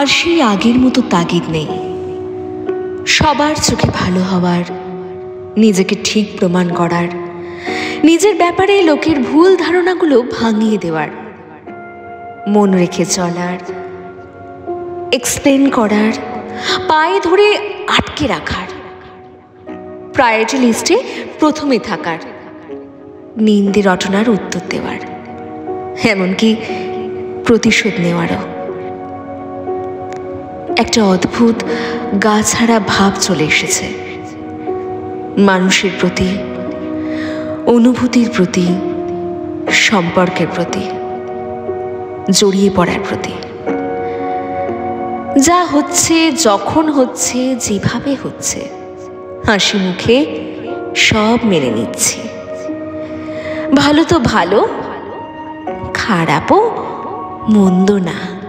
আর সেই আগের মতো তাগিদ নেই। সবার চোখে ভালো হওয়ার, নিজেকে ঠিক প্রমাণ করার, নিজের ব্যাপারে লোকের ভুল ধারণাগুলো ভাঙিয়ে দেওয়ার, মন রেখে চলার, এক্সপ্লেন করার, পায়ে ধরে আটকে রাখার, প্রায়োরিটি লিস্টে প্রথমে থাকার, নিন্দে রটনার উত্তর দেওয়ার, এমনকি প্রতিশোধ নেওয়ারও। একটা অদ্ভুত গা ছাড়া ভাব চলে এসেছে মানুষের প্রতি, অনুভূতির প্রতি, সম্পর্কের প্রতি, জড়িয়ে পড়ার প্রতি। যা হচ্ছে, যখন হচ্ছে, যেভাবে হচ্ছে, হাসি মুখে সব মেনে নিচ্ছি। ভালো তো ভালো, খারাপও মন্দ না।